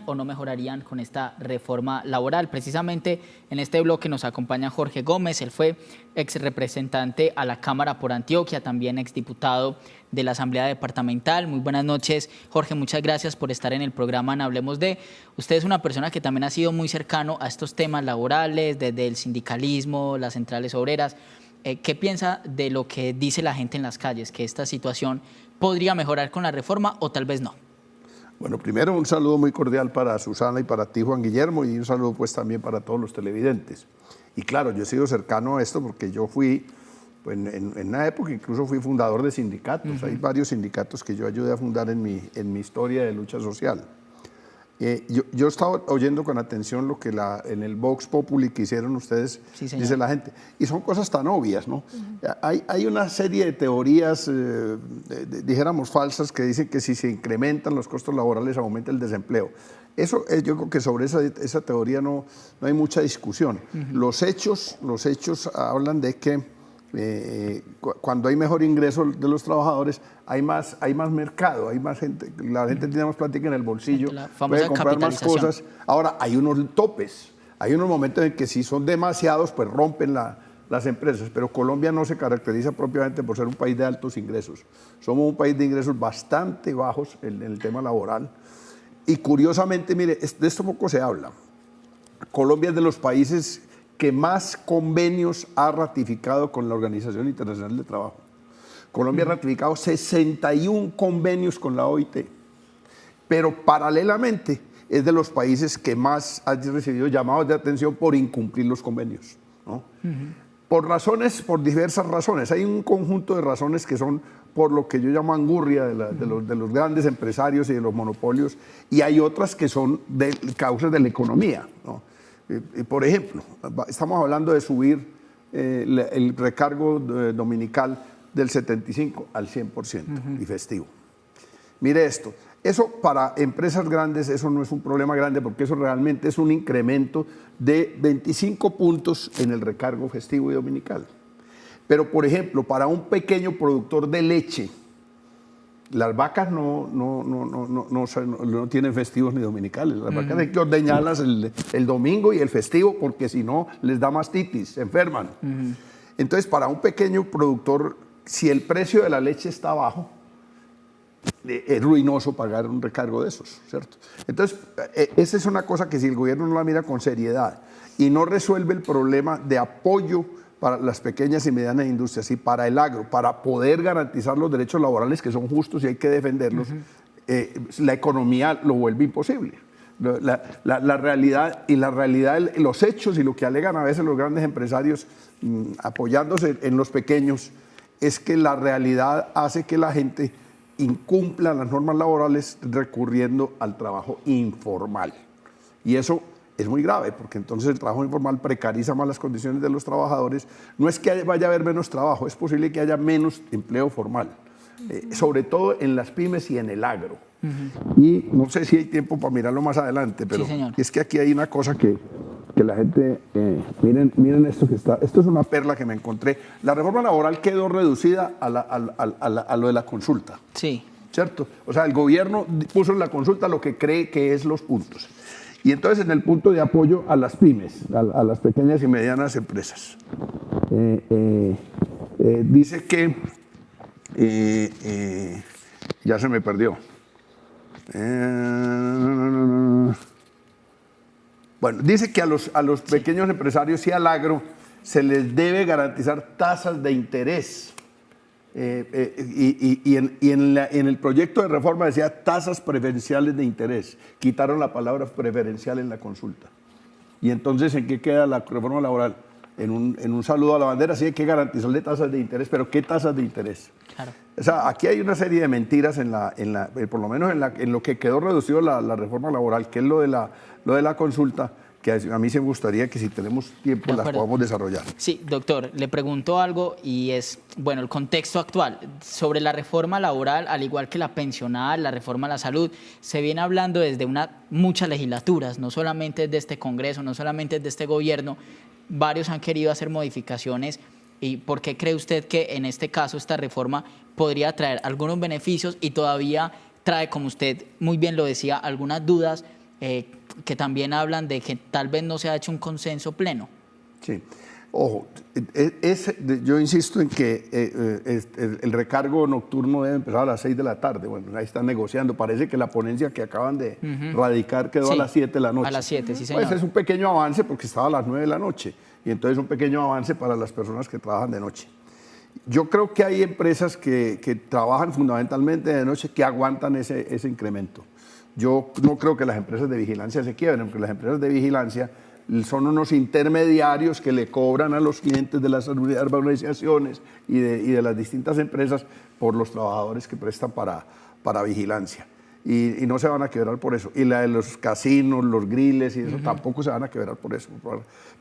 ¿O no mejorarían con esta reforma laboral? Precisamente en este bloque nos acompaña Jorge Gómez. Él fue ex representante a la Cámara por Antioquia, también exdiputado de la Asamblea Departamental. Muy buenas noches, Jorge, muchas gracias por estar en el programa en Hablemos de. Usted es una persona que también ha sido muy cercano a estos temas laborales, desde el sindicalismo, las centrales obreras. ¿Qué piensa de lo que dice la gente en las calles, que esta situación podría mejorar con la reforma o tal vez no? Bueno, primero un saludo muy cordial para Susana y para ti, Juan Guillermo, y un saludo pues también para todos los televidentes. Y claro, yo he sido cercano a esto porque yo fui, pues, en una época incluso fui fundador de sindicatos. Hay varios sindicatos que yo ayudé a fundar en mi historia de lucha social. Yo estaba oyendo con atención lo que en el Vox Populi que hicieron ustedes, sí, dice la gente, y son cosas tan obvias, ¿no? Hay una serie de teorías, dijéramos falsas, que dicen que si se incrementan los costos laborales aumenta el desempleo. Eso, yo creo que sobre esa teoría no hay mucha discusión. Los hechos hablan de que cuando hay mejor ingreso de los trabajadores, hay más mercado, hay más gente, la gente tiene más plática en el bolsillo, puede comprar más cosas. Ahora, hay unos topes, hay unos momentos en que si son demasiados, pues rompen las empresas, pero Colombia no se caracteriza propiamente por ser un país de altos ingresos. Somos un país de ingresos bastante bajos en el tema laboral. Y curiosamente, mire, de esto poco se habla. Colombia es de los países que más convenios ha ratificado con la Organización Internacional del Trabajo. Colombia ha ratificado 61 convenios con la OIT, pero paralelamente es de los países que más ha recibido llamados de atención por incumplir los convenios, ¿no? Por diversas razones. Hay un conjunto de razones que son por lo que yo llamo angurria de los grandes empresarios y de los monopolios, y hay otras que son de causas de la economía, ¿no? Por ejemplo, estamos hablando de subir el recargo dominical del 75 al 100% y festivo. Mire esto, eso para empresas grandes, eso no es un problema grande porque eso realmente es un incremento de 25 puntos en el recargo festivo y dominical. Pero, por ejemplo, para un pequeño productor de leche, las vacas no tienen festivos ni dominicales. Las vacas hay que ordeñarlas el domingo y el festivo porque si no les da mastitis, se enferman. Entonces, para un pequeño productor, si el precio de la leche está bajo, es ruinoso pagar un recargo de esos, ¿cierto? Entonces, esa es una cosa que si el gobierno no la mira con seriedad y no resuelve el problema de apoyo para las pequeñas y medianas industrias y para el agro, para poder garantizar los derechos laborales que son justos y hay que defenderlos, la economía lo vuelve imposible. La realidad, los hechos y lo que alegan a veces los grandes empresarios apoyándose en los pequeños, es que la realidad hace que la gente incumpla las normas laborales recurriendo al trabajo informal. Y eso es muy grave, porque entonces el trabajo informal precariza más las condiciones de los trabajadores. No es que vaya a haber menos trabajo, es posible que haya menos empleo formal, sobre todo en las pymes y en el agro. Y no sé si hay tiempo para mirarlo más adelante, pero sí, es que aquí hay una cosa que la gente, miren esto que está, esto es una perla que me encontré. La reforma laboral quedó reducida a lo de la consulta. Sí. ¿Cierto? O sea, el gobierno puso en la consulta lo que cree que es los puntos. Y entonces en el punto de apoyo a las pymes, a las pequeñas y medianas empresas, dice que, ya se me perdió. Bueno, dice que a los pequeños empresarios y al agro se les debe garantizar tasas de interés. Y en el proyecto de reforma decía tasas preferenciales de interés. Quitaron la palabra preferencial en la consulta. Y entonces, ¿en qué queda la reforma laboral? En un saludo a la bandera, sí hay que garantizarle tasas de interés, pero ¿qué tasas de interés? Claro. O sea, aquí hay una serie de mentiras por lo menos en lo que quedó reducido la reforma laboral, que es lo de la consulta, que a mí se me gustaría que si tenemos tiempo las podamos desarrollar. Sí, doctor, le pregunto algo y es, bueno, el contexto actual sobre la reforma laboral, al igual que la pensional, la reforma a la salud, se viene hablando desde muchas legislaturas, no solamente de este Congreso, no solamente de este gobierno, varios han querido hacer modificaciones. ¿Y por qué cree usted que en este caso esta reforma podría traer algunos beneficios y todavía trae, como usted muy bien lo decía, algunas dudas que también hablan de que tal vez no se ha hecho un consenso pleno. Sí, ojo, yo insisto en que el recargo nocturno debe empezar a las 6 de la tarde. Bueno, ahí están negociando. Parece que la ponencia que acaban de radicar quedó Sí, a las 7 de la noche. a las 7, sí, señor. Pues es un pequeño avance porque estaba a las 9 de la noche. Y entonces un pequeño avance para las personas que trabajan de noche. Yo creo que hay empresas que trabajan fundamentalmente de noche que aguantan ese incremento. Yo no creo que las empresas de vigilancia se quiebren, porque las empresas de vigilancia son unos intermediarios que le cobran a los clientes de las urbanizaciones y de las distintas empresas por los trabajadores que prestan para vigilancia. Y no se van a quebrar por eso. Y la de los casinos, los griles y eso tampoco se van a quebrar por eso.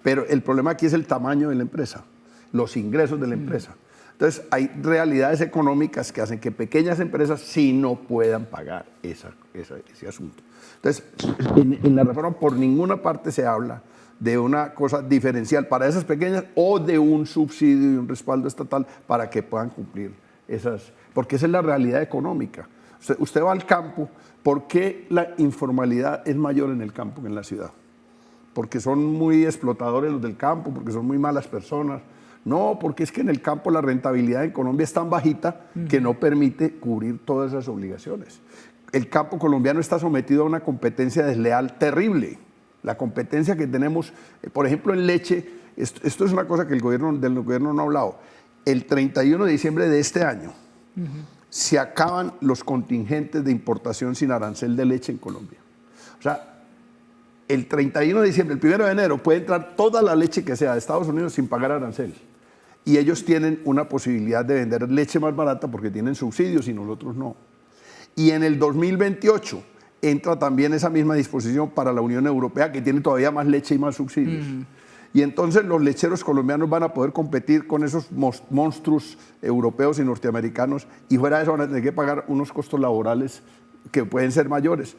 Pero el problema aquí es el tamaño de la empresa, los ingresos de la empresa. Entonces hay realidades económicas que hacen que pequeñas empresas sí no puedan pagar ese asunto. Entonces en la reforma por ninguna parte se habla de una cosa diferencial para esas pequeñas o de un subsidio y un respaldo estatal para que puedan cumplir esas, porque esa es la realidad económica. Usted va al campo, ¿por qué la informalidad es mayor en el campo que en la ciudad? Porque son muy explotadores los del campo, porque son muy malas personas. No, porque es que en el campo la rentabilidad en Colombia es tan bajita que no permite cubrir todas esas obligaciones. El campo colombiano está sometido a una competencia desleal terrible. La competencia que tenemos, por ejemplo, en leche, esto es una cosa que del gobierno no ha hablado. El 31 de diciembre de este año se acaban los contingentes de importación sin arancel de leche en Colombia. O sea, el 31 de diciembre, el 1 de enero, puede entrar toda la leche que sea de Estados Unidos sin pagar arancel. Y ellos tienen una posibilidad de vender leche más barata porque tienen subsidios y nosotros no. Y en el 2028 entra también esa misma disposición para la Unión Europea, que tiene todavía más leche y más subsidios. Y entonces los lecheros colombianos van a poder competir con esos monstruos europeos y norteamericanos, y fuera de eso van a tener que pagar unos costos laborales que pueden ser mayores.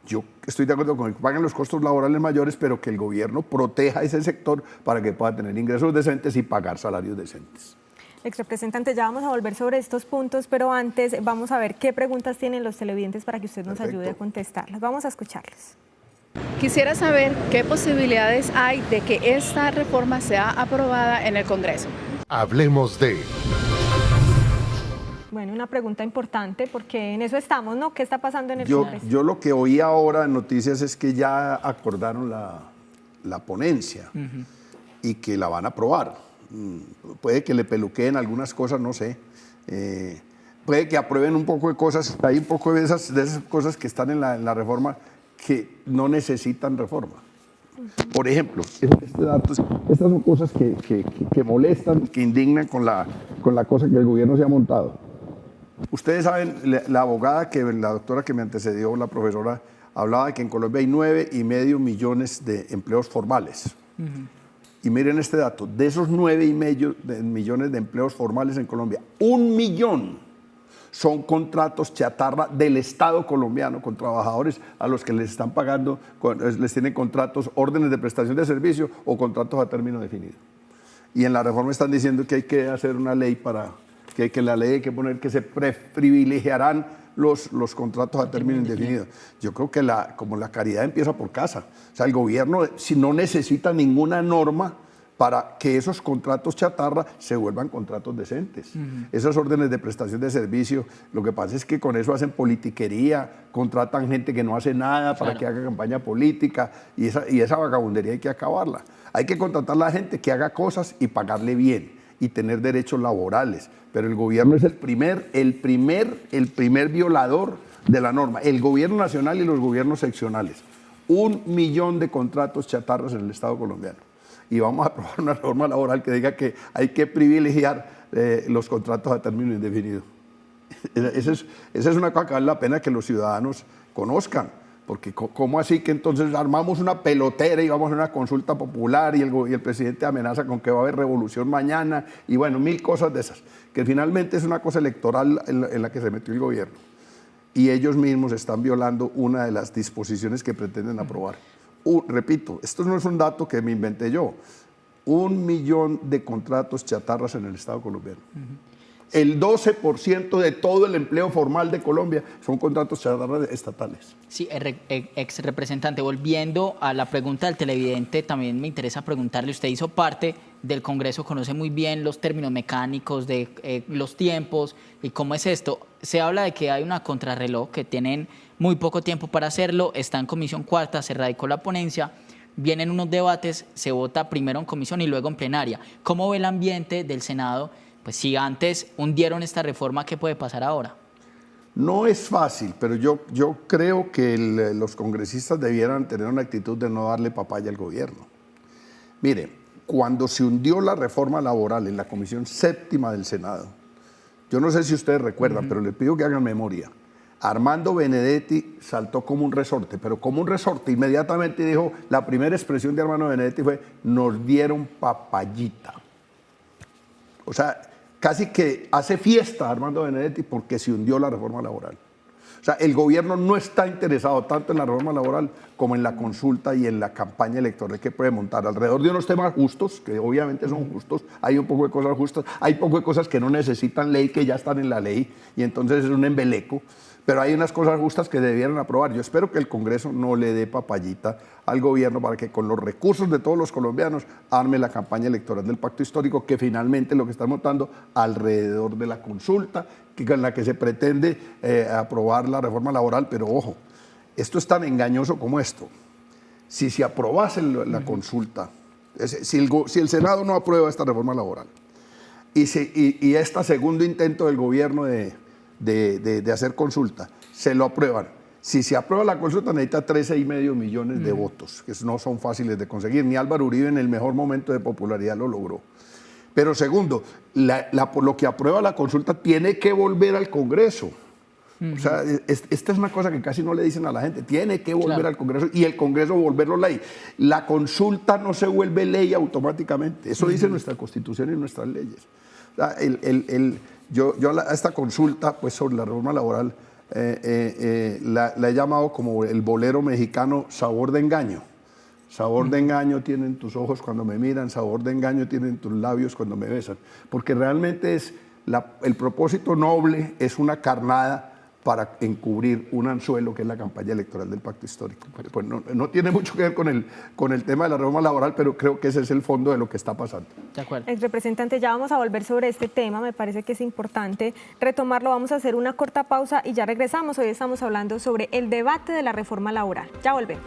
Yo estoy de acuerdo con que paguen los costos laborales mayores, pero que el gobierno proteja ese sector para que pueda tener ingresos decentes y pagar salarios decentes. Exrepresentante, ya vamos a volver sobre estos puntos, pero antes vamos a ver qué preguntas tienen los televidentes para que usted nos ayude a contestarlas. Vamos a escucharlas. Quisiera saber qué posibilidades hay de que esta reforma sea aprobada en el Congreso. Hablemos de... Bueno, una pregunta importante porque en eso estamos, ¿no? ¿Qué está pasando en el Congreso? Yo lo que oí ahora en noticias es que ya acordaron la ponencia y que la van a aprobar. Puede que le peluqueen algunas cosas, no sé. Puede que aprueben un poco de cosas. Hay un poco de esas cosas que están en la reforma que no necesitan reforma. Por ejemplo, estas son cosas que molestan, que indignan con la cosa que el gobierno se ha montado. Ustedes saben, la abogada, la doctora que me antecedió, la profesora, hablaba de que en Colombia hay 9,5 millones de empleos formales. Y miren este dato, de esos 9,5 millones de empleos formales en Colombia, 1 millón son contratos chatarra del Estado colombiano con trabajadores a los que les están pagando, les tienen contratos, órdenes de prestación de servicio o contratos a término definido. Y en la reforma están diciendo que hay que hacer una ley que la ley hay que poner que se privilegiarán los contratos a término indefinido. Yo creo que como la caridad empieza por casa. O sea, el gobierno si no necesita ninguna norma para que esos contratos chatarra se vuelvan contratos decentes. Esas órdenes de prestación de servicio, lo que pasa es que con eso hacen politiquería, contratan gente que no hace nada para que haga campaña política, y esa vagabundería hay que acabarla. Hay que contratar a la gente que haga cosas y pagarle bien y tener derechos laborales, pero el gobierno es el primer violador de la norma, el gobierno nacional y los gobiernos seccionales. 1 millón de contratos chatarras en el Estado colombiano. Y vamos a aprobar una reforma laboral que diga que hay que privilegiar los contratos a término indefinido. Esa es una cosa que vale la pena que los ciudadanos conozcan, porque ¿cómo así que entonces armamos una pelotera y vamos a una consulta popular y el presidente amenaza con que va a haber revolución mañana y bueno, 1000 cosas de esas, que finalmente es una cosa electoral en la que se metió el gobierno? Y ellos mismos están violando una de las disposiciones que pretenden aprobar. Repito, esto no es un dato que me inventé yo. 1 millón de contratos chatarras en el Estado colombiano. El 12% de todo el empleo formal de Colombia son contratos estatales. Sí, ex representante, volviendo a la pregunta del televidente, también me interesa preguntarle, usted hizo parte del Congreso, conoce muy bien los términos mecánicos de los tiempos y cómo es esto. Se habla de que hay una contrarreloj, que tienen muy poco tiempo para hacerlo, está en comisión cuarta, se radicó la ponencia, vienen unos debates, se vota primero en comisión y luego en plenaria. ¿Cómo ve el ambiente del Senado? Pues si antes hundieron esta reforma, ¿qué puede pasar ahora? No es fácil, pero yo creo que los congresistas debieran tener una actitud de no darle papaya al gobierno. Mire, cuando se hundió la reforma laboral en la Comisión Séptima del Senado, yo no sé si ustedes recuerdan, pero les pido que hagan memoria. Armando Benedetti saltó como un resorte, pero como un resorte, inmediatamente dijo, la primera expresión de Armando Benedetti fue, nos dieron papayita. O sea, casi que hace fiesta Armando Benedetti porque se hundió la reforma laboral. O sea, el gobierno no está interesado tanto en la reforma laboral como en la consulta y en la campaña electoral que puede montar alrededor de unos temas justos, que obviamente son justos, hay un poco de cosas justas, hay poco de cosas que no necesitan ley, que ya están en la ley, y entonces es un embeleco, pero hay unas cosas justas que debieran aprobar. Yo espero que el Congreso no le dé papayita al gobierno para que con los recursos de todos los colombianos arme la campaña electoral del pacto histórico, que finalmente lo que están montando alrededor de la consulta, en la que se pretende aprobar la reforma laboral. Pero ojo, esto es tan engañoso como esto. Si se aprobase la consulta, si el Senado no aprueba esta reforma laboral y este segundo intento del gobierno de hacer consulta, se lo aprueban. Si se aprueba la consulta necesita 13,5 millones de votos, que no son fáciles de conseguir. Ni Álvaro Uribe en el mejor momento de popularidad lo logró. Pero segundo, por lo que aprueba la consulta tiene que volver al Congreso. O sea, esta es una cosa que casi no le dicen a la gente. Tiene que volver al Congreso y el Congreso volverlo ley. La consulta no se vuelve ley automáticamente. Eso dice nuestra Constitución y nuestras leyes. O sea, yo a esta consulta pues, sobre la reforma laboral la he llamado como el bolero mexicano sabor de engaño. Sabor de engaño tienen tus ojos cuando me miran, sabor de engaño tienen tus labios cuando me besan. Porque realmente el propósito noble es una carnada para encubrir un anzuelo que es la campaña electoral del pacto histórico. Pues no tiene mucho que ver con el tema de la reforma laboral, pero creo que ese es el fondo de lo que está pasando. De acuerdo. El representante, ya vamos a volver sobre este tema, me parece que es importante retomarlo. Vamos a hacer una corta pausa y ya regresamos. Hoy estamos hablando sobre el debate de la reforma laboral. Ya volvemos.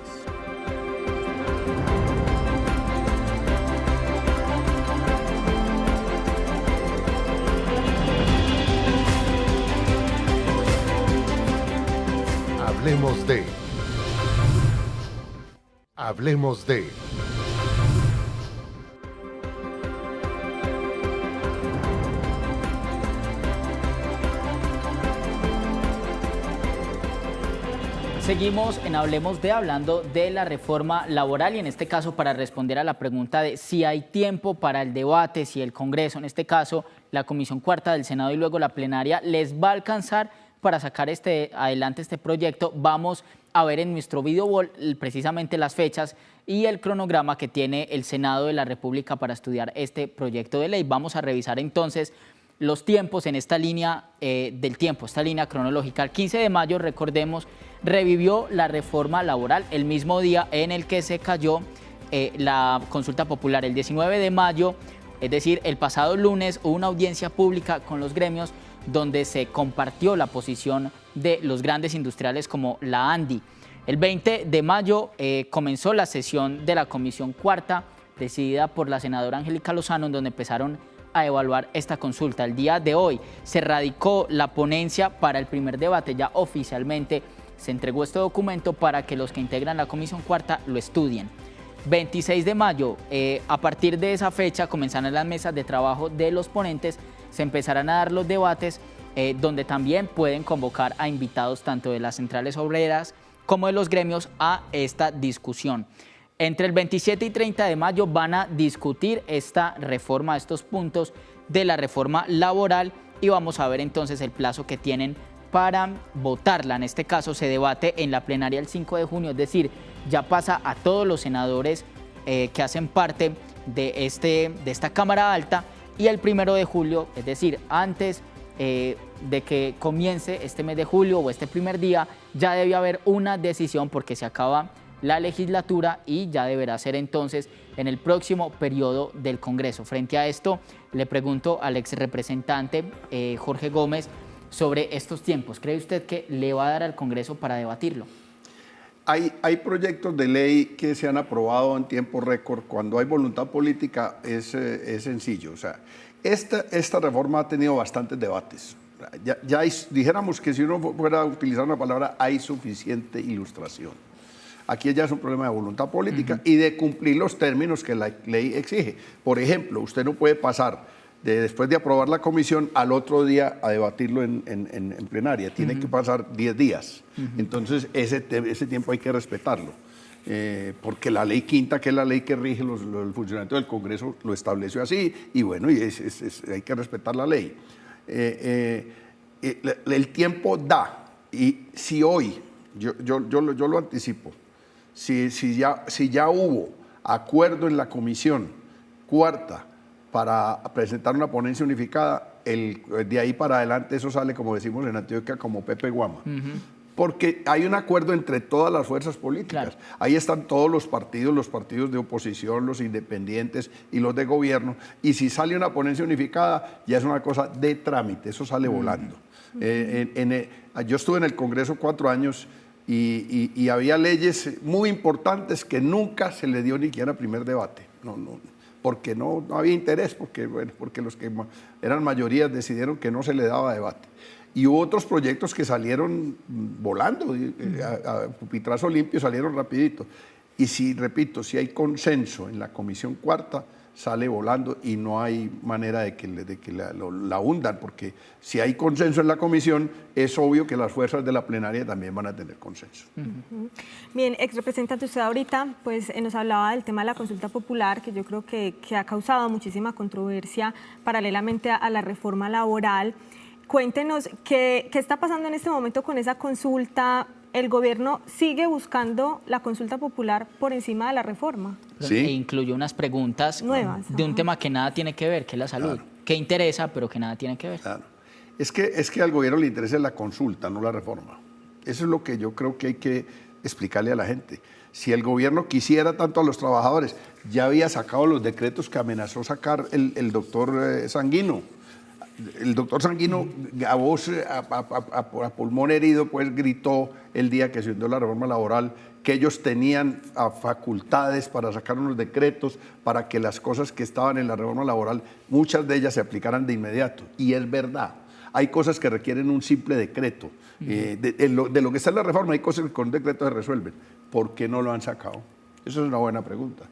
Hablemos de. Seguimos en Hablemos de, hablando de la reforma laboral y en este caso para responder a la pregunta de si hay tiempo para el debate, si el Congreso, en este caso la Comisión Cuarta del Senado y luego la plenaria, les va a alcanzar para sacar adelante este proyecto. Vamos a ver en nuestro video wall precisamente las fechas y el cronograma que tiene el Senado de la República para estudiar este proyecto de ley. Vamos a revisar entonces los tiempos en esta línea del tiempo, esta línea cronológica. El 15 de mayo, recordemos, revivió la reforma laboral, el mismo día en el que se cayó la consulta popular. El 19 de mayo, es decir, el pasado lunes, hubo una audiencia pública con los gremios donde se compartió la posición de los grandes industriales como la ANDI. El 20 de mayo comenzó la sesión de la Comisión Cuarta, presidida por la senadora Angélica Lozano, en donde empezaron a evaluar esta consulta. El día de hoy se radicó la ponencia para el primer debate, ya oficialmente se entregó este documento para que los que integran la Comisión Cuarta lo estudien. 26 de mayo, a partir de esa fecha comenzarán las mesas de trabajo de los ponentes, se empezarán a dar los debates donde también pueden convocar a invitados tanto de las centrales obreras como de los gremios a esta discusión. Entre el 27 y 30 de mayo van a discutir esta reforma, estos puntos de la reforma laboral y vamos a ver entonces el plazo que tienen para votarla. En este caso se debate en la plenaria el 5 de junio, es decir, ya pasa a todos los senadores que hacen parte de esta Cámara Alta y el 1 de julio, es decir, antes de que comience este mes de julio o este primer día, ya debe haber una decisión porque se acaba la legislatura y ya deberá ser entonces en el próximo periodo del Congreso. Frente a esto, le pregunto al ex representante Jorge Gómez sobre estos tiempos. ¿Cree usted que le va a dar al Congreso para debatirlo? Hay proyectos de ley que se han aprobado en tiempo récord. Cuando hay voluntad política es sencillo. O sea, esta reforma ha tenido bastantes debates. Ya dijéramos que si uno fuera a utilizar una palabra, hay suficiente ilustración. Aquí ya es un problema de voluntad política y de cumplir los términos que la ley exige. Por ejemplo, usted no puede pasar después de aprobar la comisión al otro día a debatirlo en plenaria. Tiene que pasar 10 días. Entonces, ese tiempo hay que respetarlo. Porque la ley quinta, que es la ley que rige el funcionamiento del Congreso, lo estableció así. Y bueno, hay que respetar la ley. El tiempo da. Y si hoy, yo lo anticipo, si ya hubo acuerdo en la comisión cuarta para presentar una ponencia unificada, de ahí para adelante eso sale, como decimos en Antioquia, como Pepe Guama. Porque hay un acuerdo entre todas las fuerzas políticas. Claro. Ahí están todos los partidos de oposición, los independientes y los de gobierno. Y si sale una ponencia unificada, ya es una cosa de trámite, eso sale volando. Yo estuve en el Congreso 4 años y había leyes muy importantes que nunca se le dio ni siquiera primer debate. Porque no había interés, porque los que eran mayorías decidieron que no se le daba debate. Y hubo otros proyectos que salieron volando, a pupitrazo limpio, salieron rapidito. Y repito, si hay consenso en la comisión cuarta, sale volando y no hay manera de que la hundan, porque si hay consenso en la comisión, es obvio que las fuerzas de la plenaria también van a tener consenso. Bien, ex representante, usted ahorita pues, nos hablaba del tema de la consulta popular, que yo creo que ha causado muchísima controversia paralelamente a la reforma laboral. Cuéntenos qué está pasando en este momento con esa consulta. ¿El gobierno sigue buscando la consulta popular por encima de la reforma? Sí. E incluyó unas preguntas nuevas de un tema que nada tiene que ver, que es la salud, claro, que interesa, pero que nada tiene que ver. Claro. Es que al gobierno le interesa la consulta, no la reforma. Eso es lo que yo creo que hay que explicarle a la gente. Si el gobierno quisiera tanto a los trabajadores, ya había sacado los decretos que amenazó sacar el doctor Sanguino. El doctor Sanguino, a voz, a pulmón herido, pues gritó el día que se hundió la reforma laboral que ellos tenían facultades para sacar unos decretos para que las cosas que estaban en la reforma laboral, muchas de ellas se aplicaran de inmediato. Y es verdad, hay cosas que requieren un simple decreto. De lo que está en la reforma, hay cosas que con un decreto se resuelven. ¿Por qué no lo han sacado? Esa es una buena pregunta.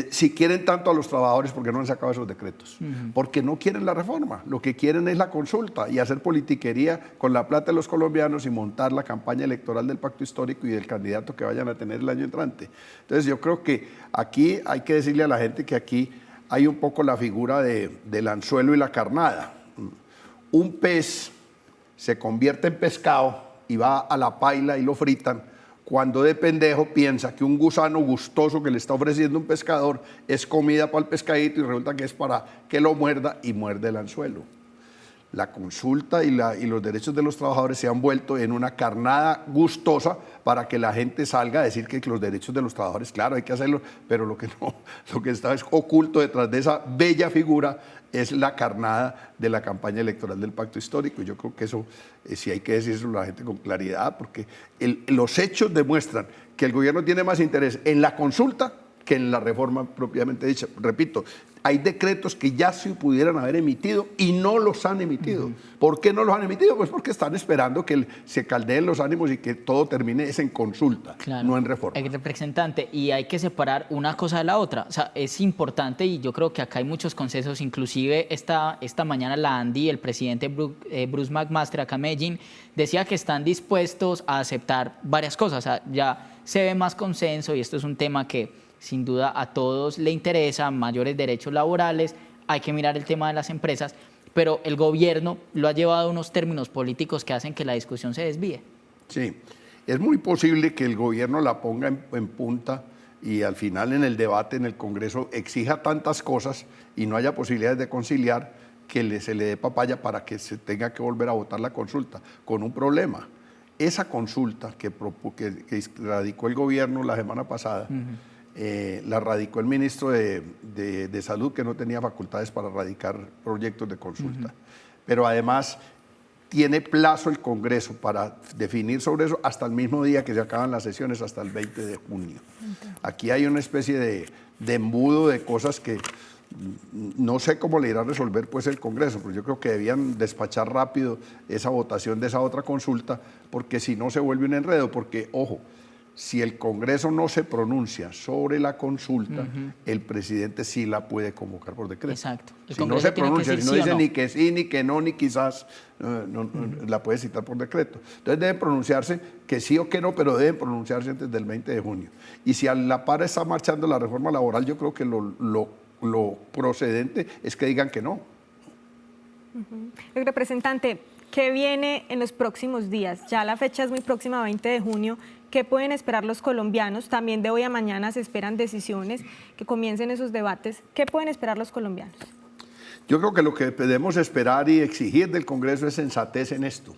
Si quieren tanto a los trabajadores, ¿por qué no han sacado esos decretos? Porque no quieren la reforma, lo que quieren es la consulta y hacer politiquería con la plata de los colombianos y montar la campaña electoral del pacto histórico y del candidato que vayan a tener el año entrante. Entonces yo creo que aquí hay que decirle a la gente que aquí hay un poco la figura del anzuelo y la carnada. Un pez se convierte en pescado y va a la paila y lo fritan, cuando de pendejo piensa que un gusano gustoso que le está ofreciendo un pescador es comida para el pescadito y resulta que es para que lo muerda y muerde el anzuelo. La consulta y los derechos de los trabajadores se han vuelto en una carnada gustosa para que la gente salga a decir que los derechos de los trabajadores, claro, hay que hacerlo, pero lo que está es oculto detrás de esa bella figura es la carnada de la campaña electoral del pacto histórico. Y yo creo que eso sí hay que decírselo a la gente con claridad, porque los hechos demuestran que el gobierno tiene más interés en la consulta que en la reforma propiamente dicha. Repito, hay decretos que ya se pudieran haber emitido y no los han emitido. ¿Por qué no los han emitido? Pues porque están esperando que se caldeen los ánimos y que todo termine en consulta, claro, no en reforma. Representante, y hay que separar una cosa de la otra. O sea, es importante y yo creo que acá hay muchos consensos, inclusive esta mañana la ANDI, el presidente Bruce McMaster acá en Medellín, decía que están dispuestos a aceptar varias cosas. O sea, ya se ve más consenso y esto es un tema que sin duda a todos le interesa, mayores derechos laborales, hay que mirar el tema de las empresas, pero el gobierno lo ha llevado a unos términos políticos que hacen que la discusión se desvíe. Sí, es muy posible que el gobierno la ponga en punta y al final en el debate en el Congreso exija tantas cosas y no haya posibilidades de conciliar que se le dé papaya para que se tenga que volver a votar la consulta, con un problema. Esa consulta que radicó el gobierno la semana pasada, la radicó el ministro de Salud, que no tenía facultades para radicar proyectos de consulta. Pero además tiene plazo el Congreso para definir sobre eso hasta el mismo día que se acaban las sesiones, hasta el 20 de junio. Aquí hay una especie de embudo de cosas que no sé cómo le irá a resolver pues el Congreso, pero yo creo que debían despachar rápido esa votación de esa otra consulta, porque si no se vuelve un enredo, porque, ojo, si el Congreso no se pronuncia sobre la consulta, el presidente sí la puede convocar por decreto. Exacto. Si no se pronuncia, si no dice ni que sí, ni que no, ni quizás, la puede citar por decreto. Entonces deben pronunciarse que sí o que no, pero deben pronunciarse antes del 20 de junio. Y si a la par está marchando la reforma laboral, yo creo que lo procedente es que digan que no. El representante, ¿qué viene en los próximos días? Ya la fecha es muy próxima, 20 de junio. ¿Qué pueden esperar los colombianos? También de hoy a mañana se esperan decisiones, que comiencen esos debates. ¿Qué pueden esperar los colombianos? Yo creo que lo que debemos esperar y exigir del Congreso es sensatez en esto,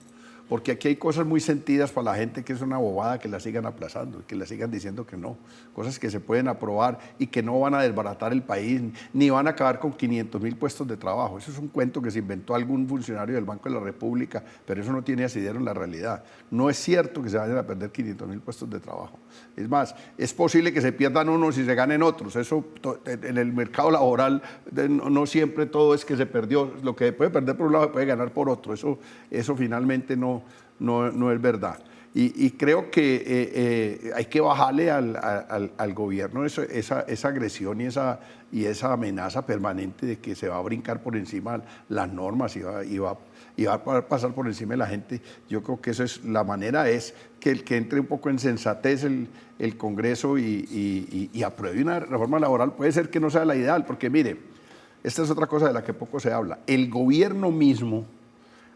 porque aquí hay cosas muy sentidas para la gente que es una bobada que la sigan aplazando, que la sigan diciendo que no, cosas que se pueden aprobar y que no van a desbaratar el país, ni van a acabar con 500.000 puestos de trabajo. Eso es un cuento que se inventó algún funcionario del Banco de la República, pero eso no tiene asidero en la realidad. No es cierto que se vayan a perder 500.000 puestos de trabajo. Es más, es posible que se pierdan unos y se ganen otros. Eso en el mercado laboral no siempre todo es que se perdió. Lo que puede perder por un lado se puede ganar por otro. Eso finalmente no es verdad. Y creo que hay que bajarle al gobierno esa agresión y esa amenaza permanente de que se va a brincar por encima las normas y va a pasar por encima de la gente. Yo creo que la manera es que entre un poco en sensatez el Congreso y apruebe una reforma laboral. Puede ser que no sea la ideal, porque mire, esta es otra cosa de la que poco se habla. El gobierno mismo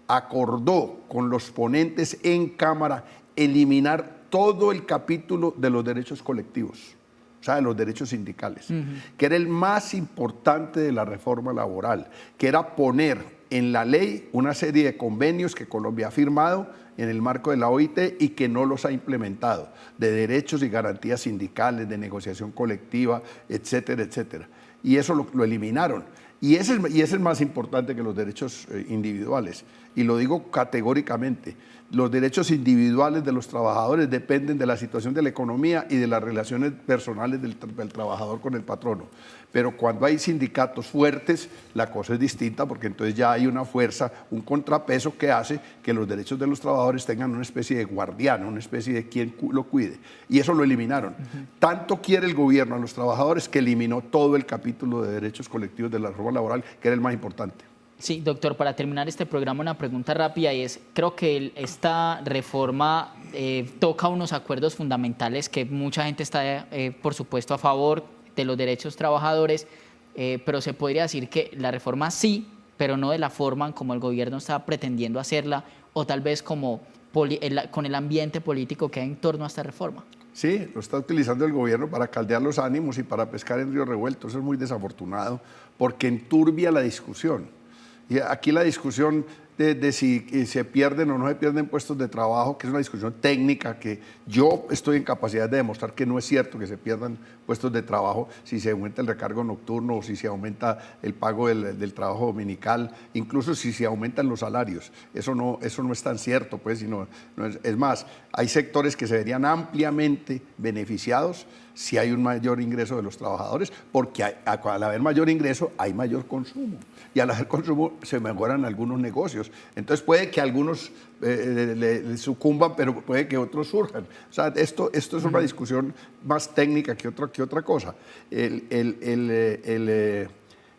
acordó con los ponentes en Cámara eliminar todo el capítulo de los derechos colectivos, o sea, de los derechos sindicales, que era el más importante de la reforma laboral, que era poner en la ley una serie de convenios que Colombia ha firmado en el marco de la OIT y que no los ha implementado, de derechos y garantías sindicales, de negociación colectiva, etcétera, etcétera. Y eso lo eliminaron. Y ese es más importante que los derechos individuales. Y lo digo categóricamente. Los derechos individuales de los trabajadores dependen de la situación de la economía y de las relaciones personales del trabajador con el patrono. Pero cuando hay sindicatos fuertes, la cosa es distinta, porque entonces ya hay una fuerza, un contrapeso que hace que los derechos de los trabajadores tengan una especie de guardián, una especie de quien lo cuide. Y eso lo eliminaron. Tanto quiere el gobierno a los trabajadores que eliminó todo el capítulo de derechos colectivos de la reforma laboral, que era el más importante. Sí, doctor, para terminar este programa una pregunta rápida y es, creo que esta reforma toca unos acuerdos fundamentales que mucha gente está, por supuesto, a favor de los derechos trabajadores, pero se podría decir que la reforma sí, pero no de la forma como el gobierno está pretendiendo hacerla, o tal vez como con el ambiente político que hay en torno a esta reforma. Sí, lo está utilizando el gobierno para caldear los ánimos y para pescar en río revuelto. Eso es muy desafortunado porque enturbia la discusión. Y aquí la discusión de si se pierden o no se pierden puestos de trabajo, que es una discusión técnica que yo estoy en capacidad de demostrar que no es cierto que se pierdan puestos de trabajo si se aumenta el recargo nocturno o si se aumenta el pago del trabajo dominical, incluso si se aumentan los salarios. Eso no es tan cierto, pues, es más, hay sectores que se verían ampliamente beneficiados si hay un mayor ingreso de los trabajadores, porque al haber mayor ingreso hay mayor consumo, y al haber consumo se mejoran algunos negocios. Entonces puede que algunos le sucumban, pero puede que otros surjan. O sea, esto es una discusión más técnica que otra cosa.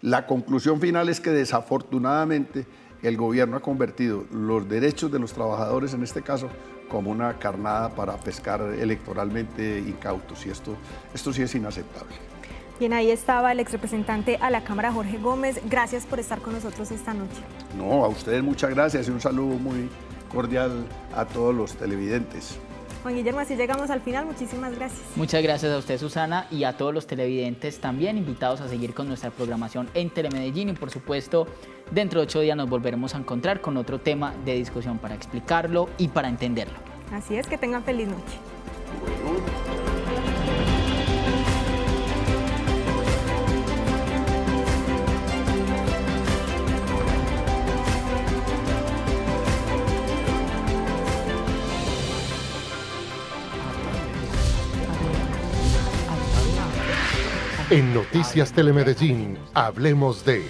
La conclusión final es que desafortunadamente el gobierno ha convertido los derechos de los trabajadores, en este caso, como una carnada para pescar electoralmente incautos, y esto sí es inaceptable. Bien, ahí estaba el exrepresentante a la Cámara, Jorge Gómez. Gracias por estar con nosotros esta noche. No, a ustedes muchas gracias y un saludo muy cordial a todos los televidentes. Juan Guillermo, así llegamos al final. Muchísimas gracias. Muchas gracias a usted, Susana, y a todos los televidentes también invitados a seguir con nuestra programación en Telemedellín. Y por supuesto, dentro de 8 días nos volveremos a encontrar con otro tema de discusión para explicarlo y para entenderlo. Así es, que tengan feliz noche. En Noticias Telemedellín, hablemos de...